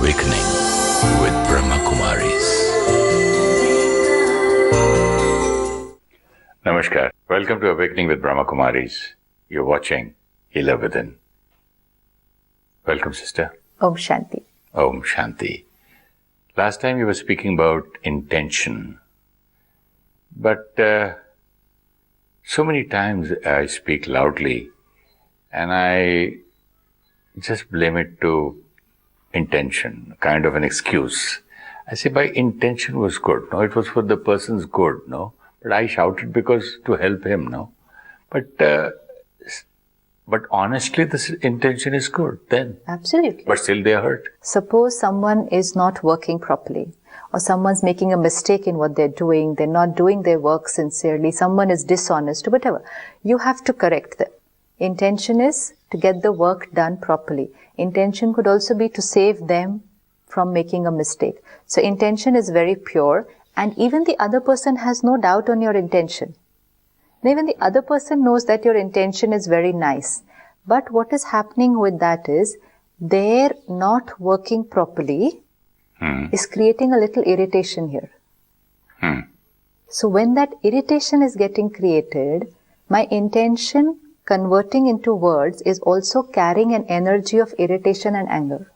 Awakening with Brahmakumaris. Namaskar. Welcome to Awakening with Brahmakumaris. You're watching Healer Within. Welcome, sister. Om Shanti. Om Shanti. Last time you were speaking about intention. But so many times I speak loudly and I just blame it to intention, kind of an excuse. I say my intention was good. No, it was for the person's good. No, but I shouted because to help him. No, but honestly, this intention is good then. Absolutely. But still they are hurt. Suppose someone is not working properly, or someone's making a mistake in what they're doing, they're not doing their work sincerely, someone is dishonest, whatever. You have to correct them. Intention is to get the work done properly. Intention could also be to save them from making a mistake. So intention is very pure, and even the other person has no doubt on your intention. Even the other person knows that your intention is very nice. But what is happening with that is, they're not working properly is creating a little irritation here. So when that irritation is getting created, my intention converting into words is also carrying an energy of irritation and anger.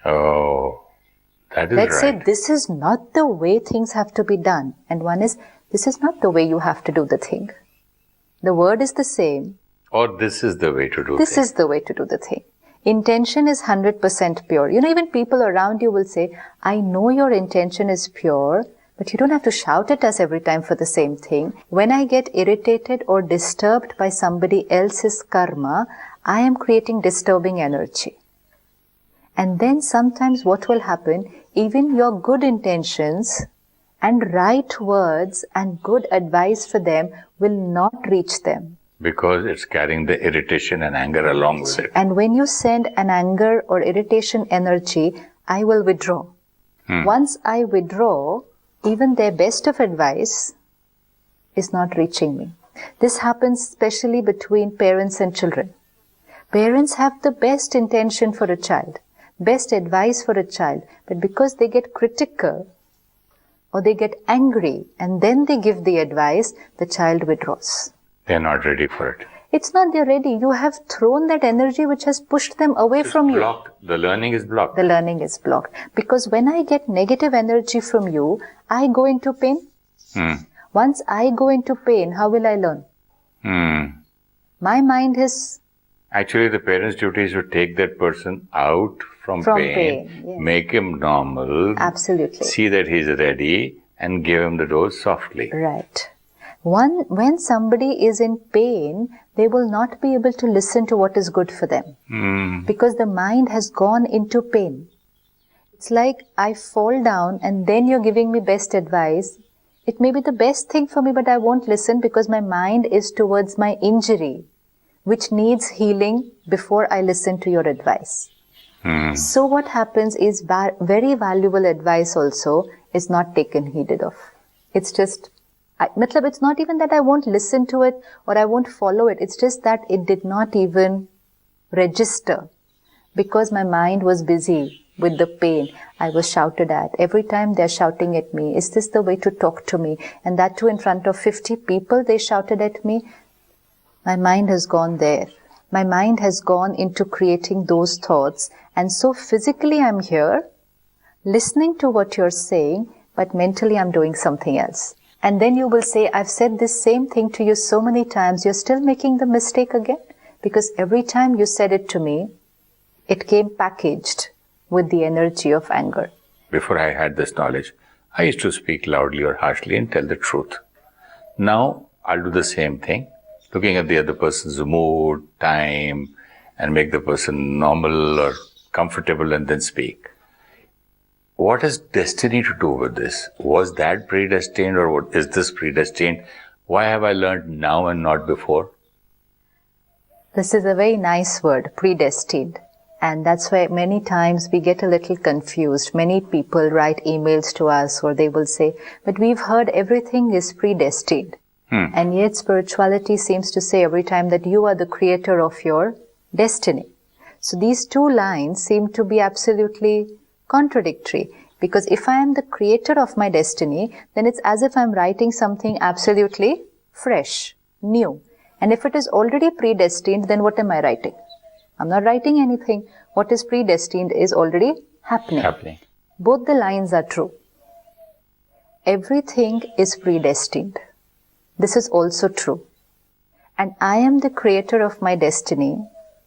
Oh, that is Let's right. say this is not the way things have to be done. And one is, this is not the way you have to do the thing. The word is the same. Or this is the way to do This is the way to do the thing. Intention is 100% pure. Even people around you will say, I know your intention is pure, but you don't have to shout at us every time for the same thing. When I get irritated or disturbed by somebody else's karma, I am creating disturbing energy. And then sometimes what will happen, even your good intentions and right words and good advice for them will not reach them. Because it's carrying the irritation and anger along with it. And when you send an anger or irritation energy, I will withdraw. Once I withdraw, even their best of advice is not reaching me. This happens especially between parents and children. Parents have the best intention for a child, best advice for a child, but because they get critical or they get angry and then they give the advice, the child withdraws. They're not ready for it. It's not they're ready. You have thrown that energy which has pushed them away from you. Blocked. The learning is blocked. The learning is blocked. Because when I get negative energy from you, I go into pain. Once I go into pain, how will I learn? My mind is... Actually, the parent's duty is to take that person out from pain, yes. Make him normal. Absolutely. See that he's ready and give him the dose softly. Right. When somebody is in pain, they will not be able to listen to what is good for them. Because the mind has gone into pain. It's like I fall down and then you're giving me best advice. It may be the best thing for me, but I won't listen because my mind is towards my injury, which needs healing before I listen to your advice. So what happens is very valuable advice also is not taken heeded of. It's just... it's not even that I won't listen to it or I won't follow it. It's just that it did not even register because my mind was busy with the pain. I was shouted at. Every time they're shouting at me, is this the way to talk to me? And that too in front of 50 people, they shouted at me. My mind has gone there. My mind has gone into creating those thoughts. And so physically I'm here, listening to what you're saying, but mentally I'm doing something else. And then you will say, I've said this same thing to you so many times, you're still making the mistake again? Because every time you said it to me, it came packaged with the energy of anger. Before I had this knowledge, I used to speak loudly or harshly and tell the truth. Now, I'll do the same thing, looking at the other person's mood, time, and make the person normal or comfortable and then speak. What has destiny to do with this? Was that predestined or what is this predestined? Why have I learned now and not before? This is a very nice word, predestined. And that's why many times we get a little confused. Many people write emails to us or they will say, but we've heard everything is predestined. And yet spirituality seems to say every time that you are the creator of your destiny. So these two lines seem to be absolutely contradictory. Because if I am the creator of my destiny, then it's as if I'm writing something absolutely fresh, new. And if it is already predestined, then what am I writing? I'm not writing anything. What is predestined is already happening. Both the lines are true. Everything is predestined. This is also true. And I am the creator of my destiny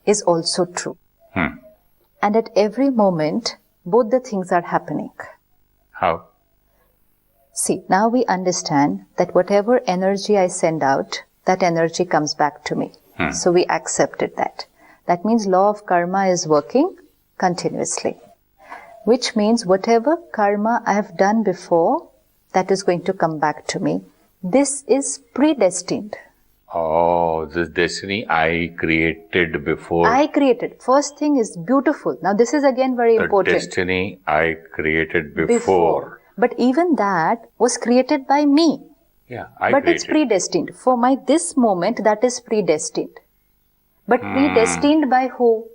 is also true. And at every moment, both the things are happening. How? See, now we understand that whatever energy I send out, that energy comes back to me. So we accepted that. That means law of karma is working continuously. Which means whatever karma I have done before, that is going to come back to me. This is predestined. Oh, this destiny I created before. I created. First thing is beautiful. Now this is again very important. The destiny I created before. But even that was created by me. Yeah, But it's predestined. For this moment, that is predestined. But predestined by who?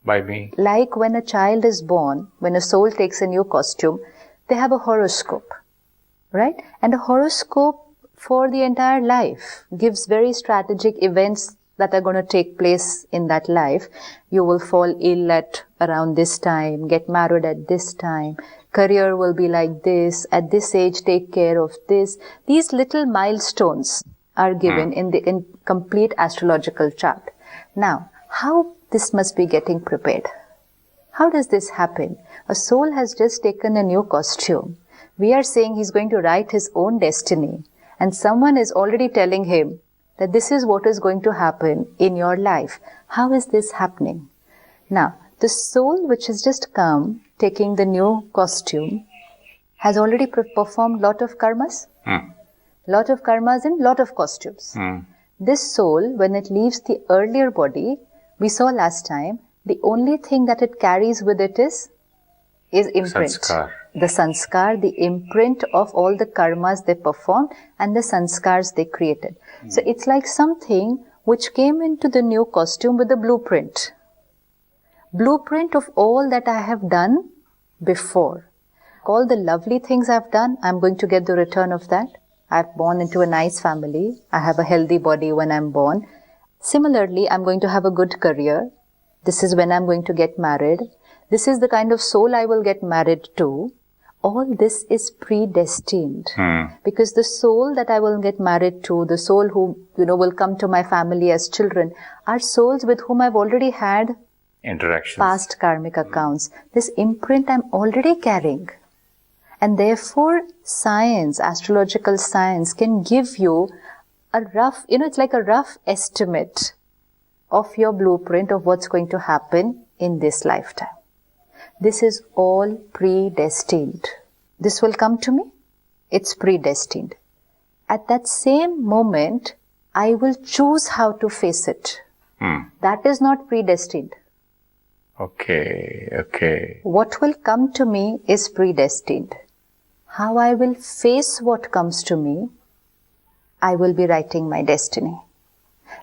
By me. Like when a child is born, when a soul takes a new costume, they have a horoscope. Right? And a horoscope for the entire life gives very strategic events that are going to take place in that life. You will fall ill at around this time, get married at this time, career will be like this, at this age take care of this. These little milestones are given in complete astrological chart. Now, how this must be getting prepared? How does this happen? A soul has just taken a new costume. We are saying he's going to write his own destiny. And someone is already telling him that this is what is going to happen in your life. How is this happening? Now, the soul which has just come, taking the new costume, has already performed lot of karmas. Lot of karmas and lot of costumes. This soul, when it leaves the earlier body, we saw last time, the only thing that it carries with it is imprint. Sanskar. The sanskar, the imprint of all the karmas they performed and the sanskars they created. So it's like something which came into the new costume with a blueprint. Blueprint of all that I have done before. All the lovely things I've done, I'm going to get the return of that. I've born into a nice family. I have a healthy body when I'm born. Similarly, I'm going to have a good career. This is when I'm going to get married. This is the kind of soul I will get married to. All this is predestined. Because the soul that I will get married to, the soul who, will come to my family as children, are souls with whom I've already had interactions, past karmic accounts. This imprint I'm already carrying. And therefore, science, astrological science can give you a rough, it's like a rough estimate of your blueprint of what's going to happen in this lifetime. This is all predestined. This will come to me. It's predestined. At that same moment, I will choose how to face it. That is not predestined. Okay. What will come to me is predestined. How I will face what comes to me, I will be writing my destiny.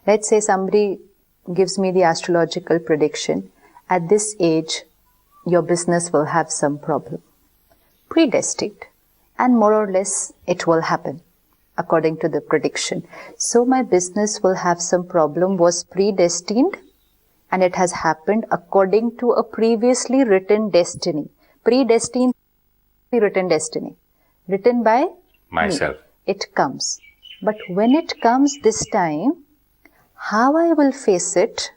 Let's say somebody gives me the astrological prediction. At this age, your business will have some problem. Predestined. And more or less, it will happen according to the prediction. So my business will have some problem was predestined, and it has happened according to a previously written destiny. Predestined, written destiny. Written by myself. Me. It comes. But when it comes this time, how I will face it,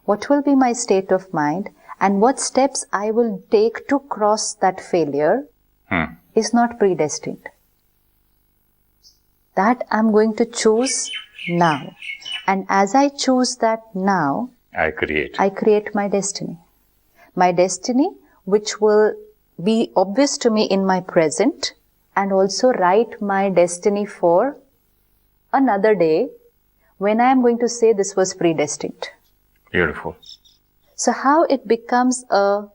what will be my state of mind, and what steps I will take to cross that failure is not predestined. That I'm going to choose now. And as I choose that now, I create my destiny. My destiny, which will be obvious to me in my present, and also write my destiny for another day when I am going to say this was predestined. Beautiful. So how it becomes a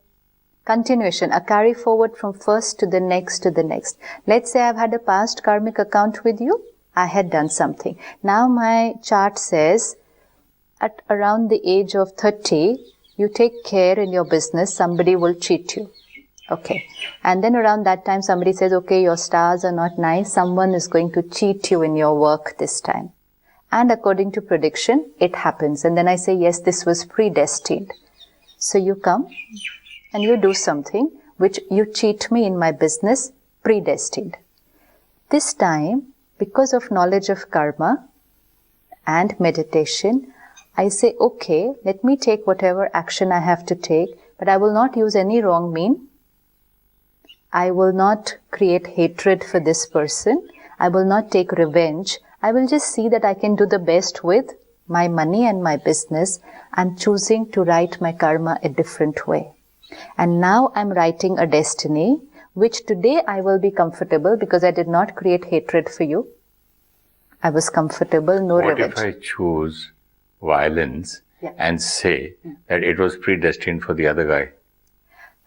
continuation, a carry forward from first to the next to the next. Let's say I've had a past karmic account with you. I had done something. Now my chart says at around the age of 30, you take care in your business, somebody will cheat you. Okay. And then around that time, somebody says, okay, your stars are not nice. Someone is going to cheat you in your work this time. And according to prediction, it happens. And then I say, yes, this was predestined. So you come and you do something which you cheat me in my business, predestined. This time, because of knowledge of karma and meditation, I say, okay, let me take whatever action I have to take, but I will not use any wrong mean. I will not create hatred for this person. I will not take revenge. I will just see that I can do the best with my money and my business. I'm choosing to write my karma a different way. And now I'm writing a destiny, which today I will be comfortable because I did not create hatred for you. I was comfortable, no revenge. What if I choose violence and say that it was predestined for the other guy?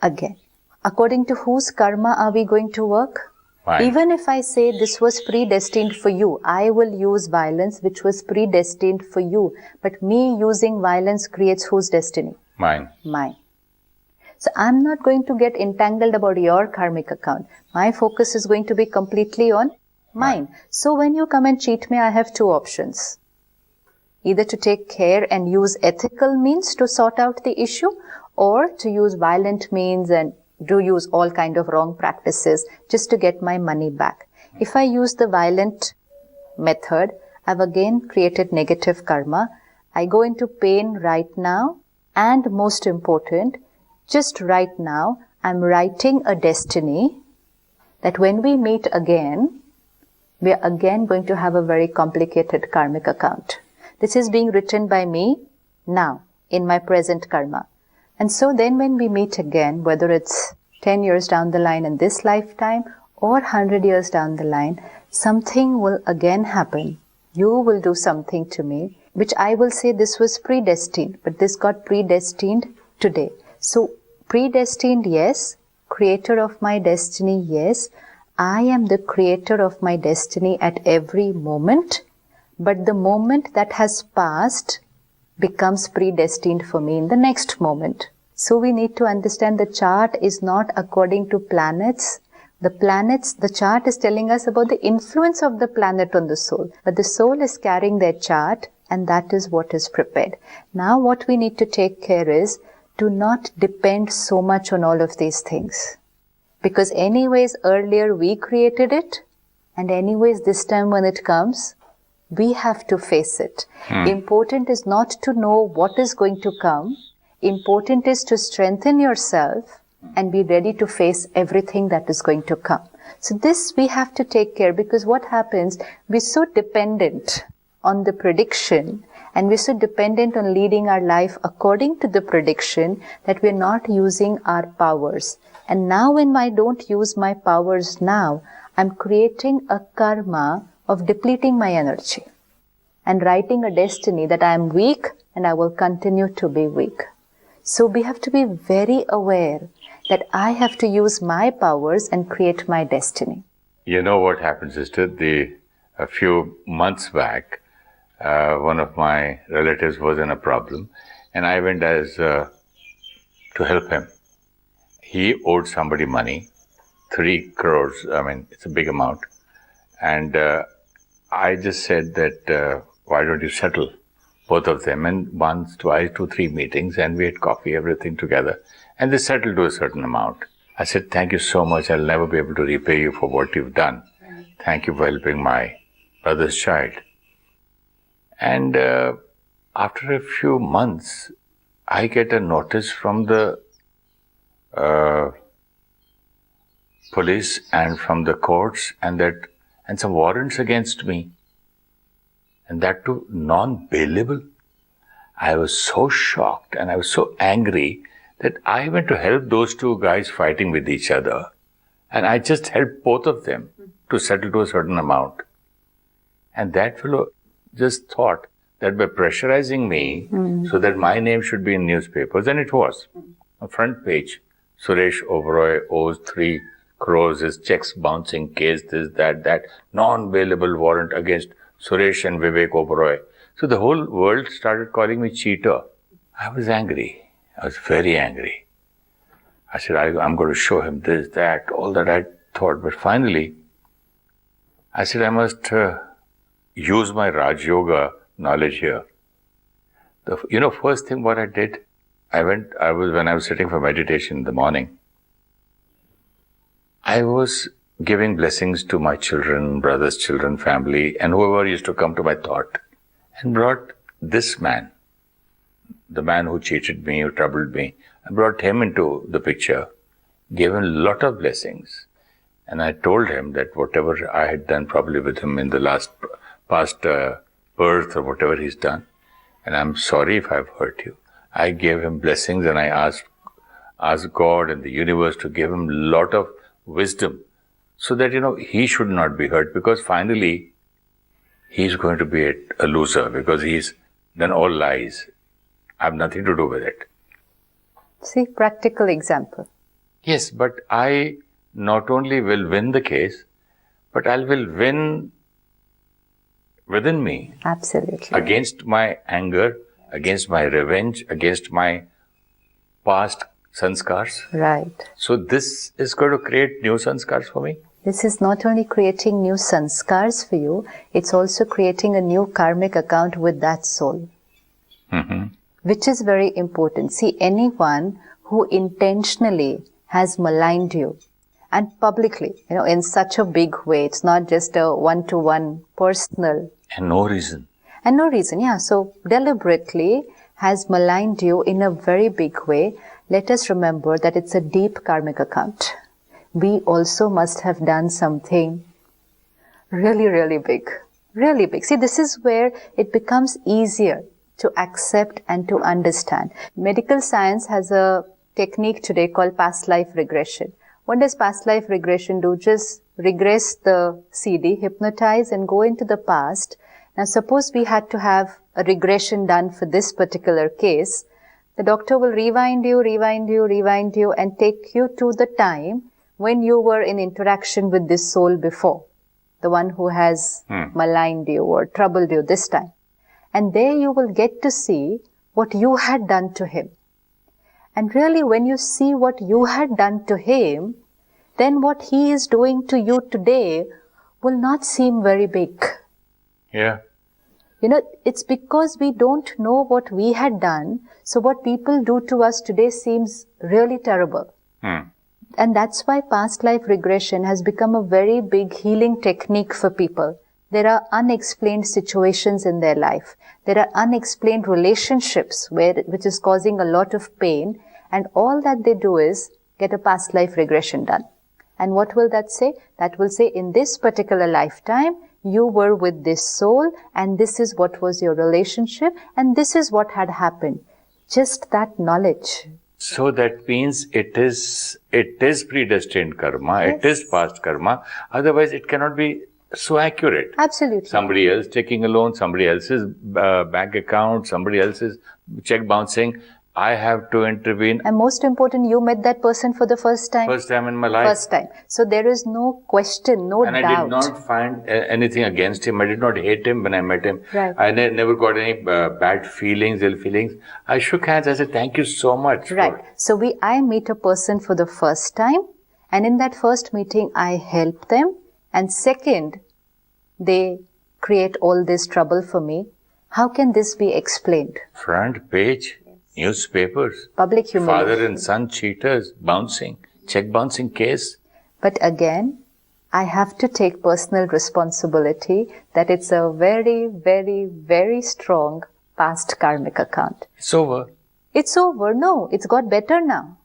Again, according to whose karma are we going to work? Fine. Even if I say this was predestined for you, I will use violence which was predestined for you. But me using violence creates whose destiny? Mine. Mine. So I'm not going to get entangled about your karmic account. My focus is going to be completely on mine. So when you come and cheat me, I have two options. Either to take care and use ethical means to sort out the issue, or to use violent means and do use all kind of wrong practices just to get my money back. If I use the violent method, I've again created negative karma. I go into pain right now, and most important, just right now, I'm writing a destiny that when we meet again, we are again going to have a very complicated karmic account. This is being written by me now in my present karma. And so then when we meet again, whether it's 10 years down the line in this lifetime or 100 years down the line, something will again happen. You will do something to me, which I will say this was predestined, but this got predestined today. So predestined, yes. Creator of my destiny, yes. I am the creator of my destiny at every moment, but the moment that has passed becomes predestined for me in the next moment. So we need to understand the chart is not according to planets. The chart is telling us about the influence of the planet on the soul, but the soul is carrying their chart, and that is what is prepared. Now what we need to take care is to not depend so much on all of these things. Because anyways, earlier we created it, and anyways, this time when it comes, we have to face it. Important is not to know what is going to come. Important is to strengthen yourself and be ready to face everything that is going to come. So this we have to take care, because what happens, we're so dependent on the prediction, and we're so dependent on leading our life according to the prediction that we're not using our powers. And now when I don't use my powers now, I'm creating a karma of depleting my energy and writing a destiny that I am weak and I will continue to be weak. So we have to be very aware that I have to use my powers and create my destiny. You know what happened, sister? A few months back, one of my relatives was in a problem, and I went to help him. He owed somebody money, 3 crores. I mean, it's a big amount. And I just said that, why don't you settle both of them? And once, twice, 2, 3 meetings, and we had coffee, everything together. And they settled to a certain amount. I said, thank you so much. I'll never be able to repay you for what you've done. Thank you for helping my brother's child. And after a few months, I get a notice from the police and from the courts and some warrants against me. And that too non-bailable. I was so shocked and I was so angry that I went to help those 2 guys fighting with each other. And I just helped both of them to settle to a certain amount. And that fellow just thought that by pressurizing me so that my name should be in newspapers, and it was. On front page, Suresh Oberoi owes 3 crores, his checks bouncing case, this, that, non-bailable warrant against Suresh and Vivek Oberoi. So the whole world started calling me cheater. I was angry. I was very angry. I said, I'm going to show him this, that, all that I thought. But finally, I said, I must use my Rajayoga knowledge here. First thing what I did, when I was sitting for meditation in the morning, I was giving blessings to my children, brothers, children, family, and whoever used to come to my thought, and brought this man, the man who cheated me, who troubled me, I brought him into the picture, gave him a lot of blessings. And I told him that whatever I had done probably with him in the past birth or whatever he's done, and I'm sorry if I've hurt you. I gave him blessings, and I asked God and the universe to give him a lot of wisdom so that, he should not be hurt, because finally he's going to be a loser because he's done all lies. I have nothing to do with it. See, practical example. Yes, but I not only will win the case, but I will win within me. Absolutely. Against my anger, against my revenge, against my past sanskars. Right. So this is going to create new sanskars for me. This is not only creating new sanskars for you, it's also creating a new karmic account with that soul. Mm-hmm. Which is very important. See, anyone who intentionally has maligned you, and publicly, in such a big way, it's not just a one-to-one personal. And no reason. And no reason, yeah. So deliberately has maligned you in a very big way. Let us remember that it's a deep karmic account. We also must have done something really, really big. Really big. See, this is where it becomes easier to accept and to understand. Medical science has a technique today called past life regression. What does past life regression do? Just regress the CD, hypnotize, and go into the past. Now, suppose we had to have a regression done for this particular case. The doctor will rewind you, and take you to the time when you were in interaction with this soul before, the one who has maligned you or troubled you this time. And there you will get to see what you had done to him. And really, when you see what you had done to him, then what he is doing to you today will not seem very big. Yeah. It's because we don't know what we had done, so what people do to us today seems really terrible. And that's why past life regression has become a very big healing technique for people. There are unexplained situations in their life. There are unexplained relationships which is causing a lot of pain, and all that they do is get a past life regression done. And what will that say? That will say, in this particular lifetime, you were with this soul, and this is what was your relationship, and this is what had happened. Just that knowledge. So that means it is predestined karma, Yes. It is past karma. Otherwise, it cannot be so accurate. Absolutely. Somebody else taking a loan, somebody else's bank account, somebody else's check bouncing. I have to intervene. And most important, you met that person for the first time. First time in my life. First time. So there is no question, no and doubt. I did not find anything against him. I did not hate him when I met him. Right. I never got any bad feelings, ill feelings. I shook hands. I said, thank you so much. Right. So I meet a person for the first time, and in that first meeting, I help them. And second, they create all this trouble for me. How can this be explained? Front page, newspapers. Public humiliation. Father and son cheaters, check bouncing case. But again, I have to take personal responsibility that it's a very, very, very strong past karmic account. It's over. It's over. No, it's got better now.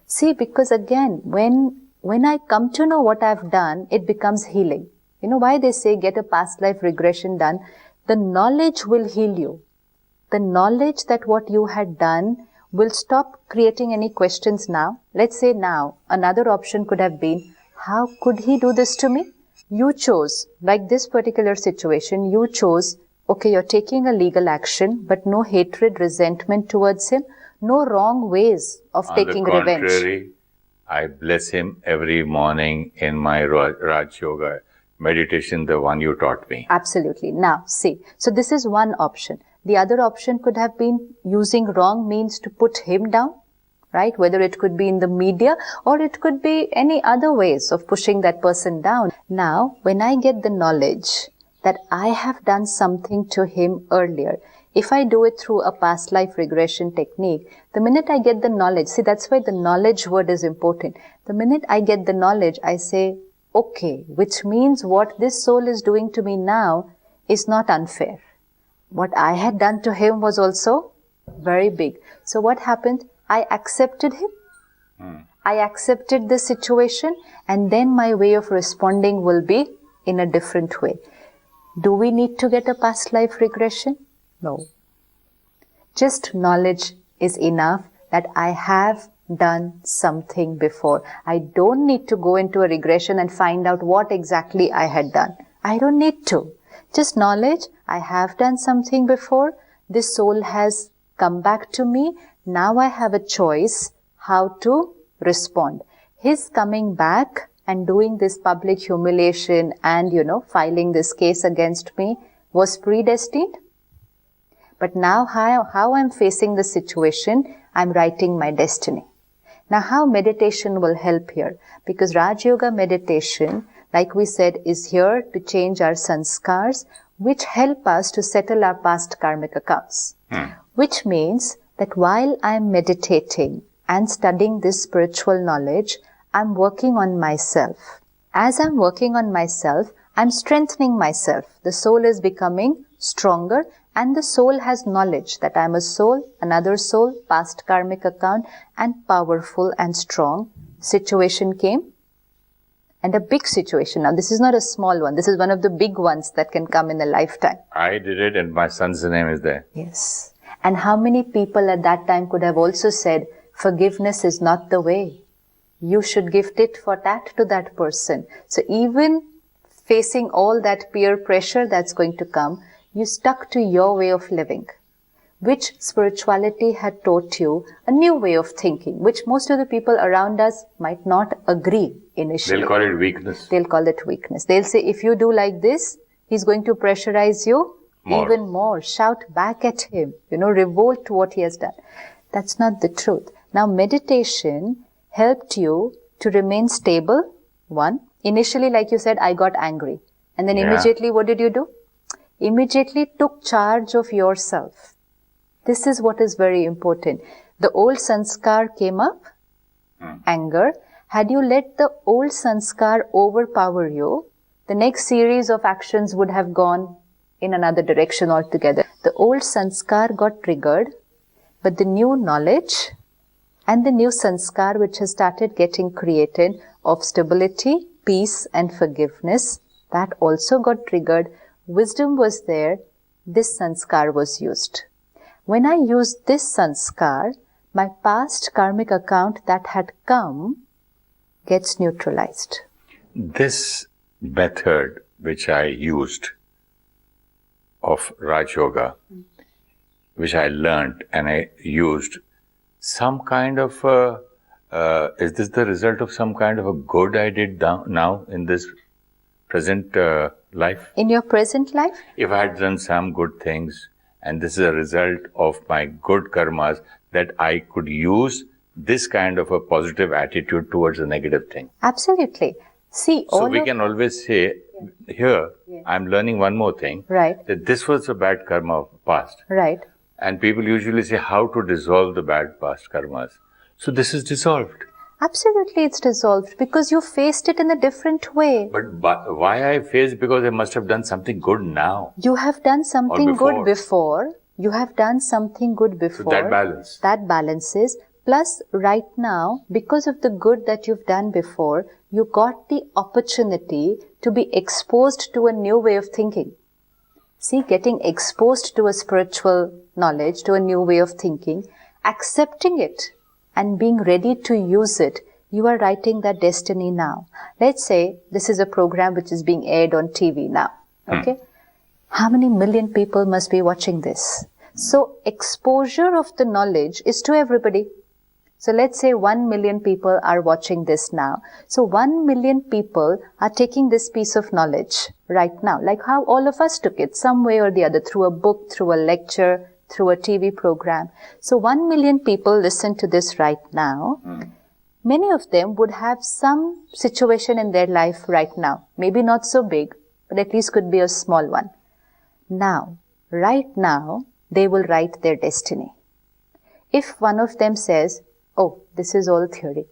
See, because again, when I come to know what I've done, it becomes healing. You know why they say get a past life regression done? The knowledge will heal you. The knowledge that what you had done will stop creating any questions now. Let's say now, another option could have been, how could he do this to me? You chose, like this particular situation, you chose, okay, you're taking a legal action, but no hatred, resentment towards him, no wrong ways of taking revenge. On the contrary, I bless him every morning in my Raj Yoga meditation, the one you taught me. Absolutely. Now, see, so this is one option. The other option could have been using wrong means to put him down, right? Whether it could be in the media or it could be any other ways of pushing that person down. Now, when I get the knowledge that I have done something to him earlier, if I do it through a past life regression technique, the minute I get the knowledge, see, that's why the knowledge word is important. The minute I get the knowledge, I say, okay, which means what this soul is doing to me now is not unfair. What I had done to him was also very big. So what happened? I accepted him. I accepted the situation, and then my way of responding will be in a different way. Do we need to get a past life regression? No. Just knowledge is enough that I have done something before. I don't need to go into a regression and find out what exactly I had done. I don't need to. Just knowledge, I have done something before. This soul has come back to me. Now I have a choice how to respond. His coming back and doing this public humiliation and, filing this case against me was predestined. But now how I'm facing the situation, I'm writing my destiny. Now how meditation will help here? Because Raj Yoga meditation, like we said, is here to change our sanskars, which help us to settle our past karmic accounts. Which means that while I'm meditating and studying this spiritual knowledge, I'm working on myself. As I'm working on myself, I'm strengthening myself. The soul is becoming stronger, and the soul has knowledge that I'm a soul, another soul, past karmic account, and powerful and strong. Situation came, and a big situation. Now, this is not a small one. This is one of the big ones that can come in a lifetime. I did it, and my son's name is there. Yes. And how many people at that time could have also said, forgiveness is not the way. You should gift it for that to that person. So even facing all that peer pressure that's going to come, you stuck to your way of living, which spirituality had taught you a new way of thinking, which most of the people around us might not agree initially. They'll call it weakness. They'll call it weakness. They'll say, if you do like this, he's going to pressurize you even more. Shout back at him, revolt to what he has done. That's not the truth. Now, meditation helped you to remain stable. One, initially, like you said, I got angry. And then immediately, what did you do? Immediately took charge of yourself. This is what is very important. The old sanskar came up, anger. Had you let the old sanskar overpower you, the next series of actions would have gone in another direction altogether. The old sanskar got triggered, but the new knowledge and the new sanskar which has started getting created of stability, peace and forgiveness, that also got triggered. Wisdom was there, this sanskar was used. When I used this sanskar, my past karmic account that had come gets neutralized. This method which I used of Raj Yoga, which I learned and I used, some kind of is this the result of some kind of a good I did now in this present life? In your present life? If I had done some good things, and this is a result of my good karmas, that I could use this kind of a positive attitude towards a negative thing. Absolutely. See, so we can always say, here, I'm learning one more thing, right, that this was a bad karma of the past. Right. And people usually say how to dissolve the bad past karmas. So this is dissolved. Absolutely, it's dissolved because you faced it in a different way. But why I faced? Because I must have done something good now. You have done something good before. You have done something good before. So that balance. That balances. Plus, right now, because of the good that you've done before, you got the opportunity to be exposed to a new way of thinking. See, getting exposed to a spiritual knowledge, to a new way of thinking, accepting it and being ready to use it, you are writing that destiny now. Let's say this is a program which is being aired on TV now. Okay? How many million people must be watching this? So exposure of the knowledge is to everybody. So let's say 1 million people are watching this now. So 1 million people are taking this piece of knowledge right now, like how all of us took it, some way or the other, through a book, through a lecture, through a TV program. So 1 million people listen to this right now. Many of them would have some situation in their life right now. Maybe not so big, but at least could be a small one. Now, right now, they will write their destiny. If one of them says, oh, this is all theory,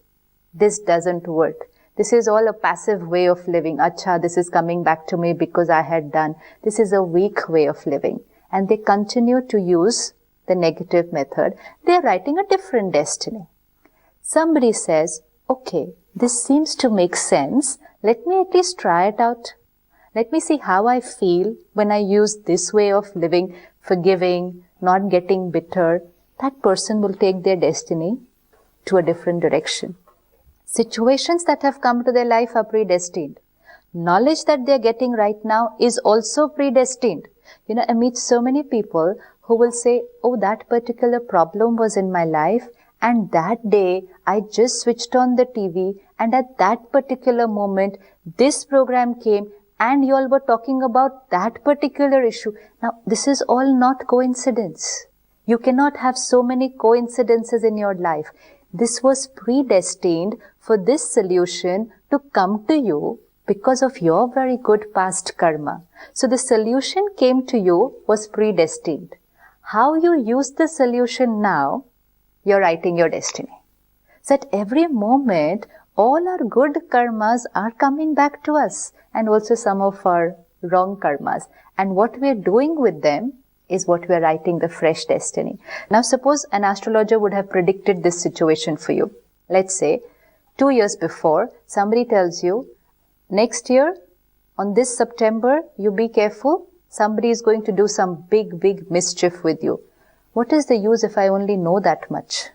this doesn't work, this is all a passive way of living, acha, this is coming back to me because I had done, this is a weak way of living, and they continue to use the negative method, they are writing a different destiny. Somebody says, okay, this seems to make sense, let me at least try it out. Let me see how I feel when I use this way of living, forgiving, not getting bitter. That person will take their destiny to a different direction. Situations that have come to their life are predestined. Knowledge that they are getting right now is also predestined. I meet so many people who will say, oh, that particular problem was in my life, and that day I just switched on the TV, and at that particular moment this program came and you all were talking about that particular issue. Now, this is all not coincidence. You cannot have so many coincidences in your life. This was predestined for this solution to come to you because of your very good past karma. So the solution came to you was predestined. How you use the solution now, you're writing your destiny. So at every moment, all our good karmas are coming back to us, and also some of our wrong karmas. And what we're doing with them is what we're writing the fresh destiny. Now suppose an astrologer would have predicted this situation for you. Let's say 2 years before, somebody tells you, next year, on this September, you be careful, somebody is going to do some big mischief with you. What is the use if I only know that much?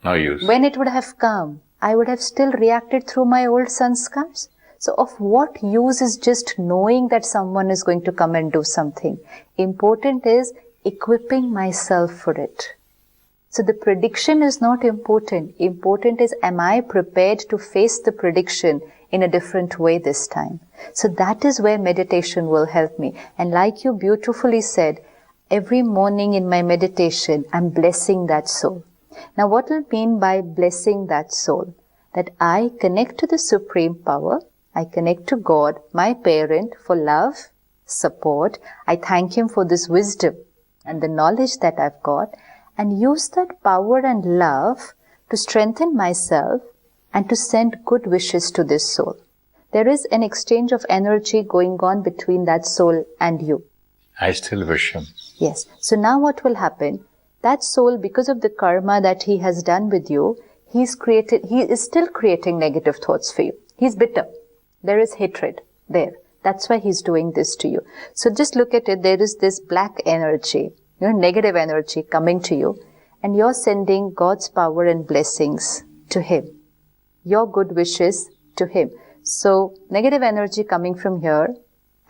No use. When it would have come, I would have still reacted through my old sanskars. So of what use is just knowing that someone is going to come and do something? Important is equipping myself for it. So the prediction is not important. Important is, am I prepared to face the prediction in a different way this time? So that is where meditation will help me. And like you beautifully said, every morning in my meditation, I'm blessing that soul. Now what will mean by blessing that soul? That I connect to the Supreme Power, I connect to God, my parent, for love, support. I thank Him for this wisdom and the knowledge that I've got, and use that power and love to strengthen myself and to send good wishes to this soul. There is an exchange of energy going on between that soul and you. I still wish him. Yes. So now what will happen? That soul, because of the karma that he has done with you, he is still creating negative thoughts for you. He's bitter. There is hatred there. That's why he's doing this to you. So just look at it. There is this black energy, negative energy coming to you, and you're sending God's power and blessings to him. Your good wishes to him. So negative energy coming from here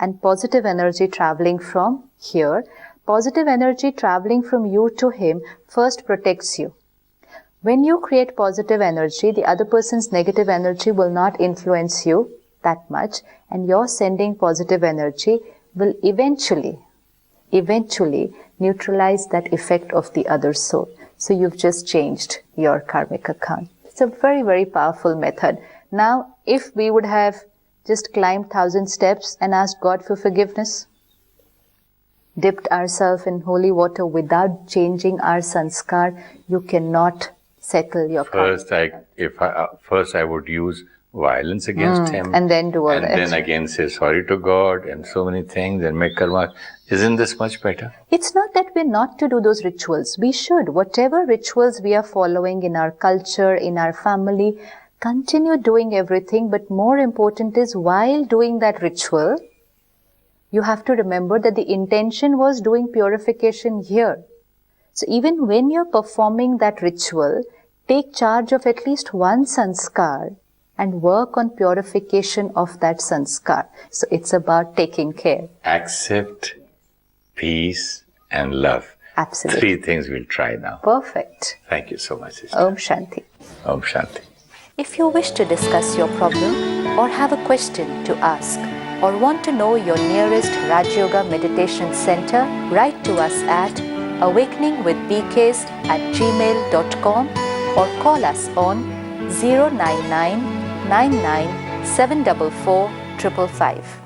and positive energy traveling from here. Positive energy traveling from you to him first protects you. When you create positive energy, the other person's negative energy will not influence you that much, and your sending positive energy will eventually neutralize that effect of the other soul. So you've just changed your karmic account. It's a very, very powerful method. Now, if we would have just climbed 1,000 steps and asked God for forgiveness, dipped ourselves in holy water without changing our sanskar, you cannot settle your karma. First I would use violence against him. And then do all that. And then again say sorry to God and so many things and make karma. Isn't this much better? It's not that we're not to do those rituals. We should. Whatever rituals we are following in our culture, in our family, continue doing everything. But more important is, while doing that ritual, you have to remember that the intention was doing purification here. So even when you're performing that ritual, take charge of at least one sanskar and work on purification of that sanskar. So it's about taking care. Accept, peace, and love. Absolutely. 3 things we'll try now. Perfect. Thank you so much, sister. Om Shanti. Om Shanti. If you wish to discuss your problem or have a question to ask or want to know your nearest Rajayoga Meditation Center, write to us at awakeningwithpks@gmail.com or call us on 099 99 744 555.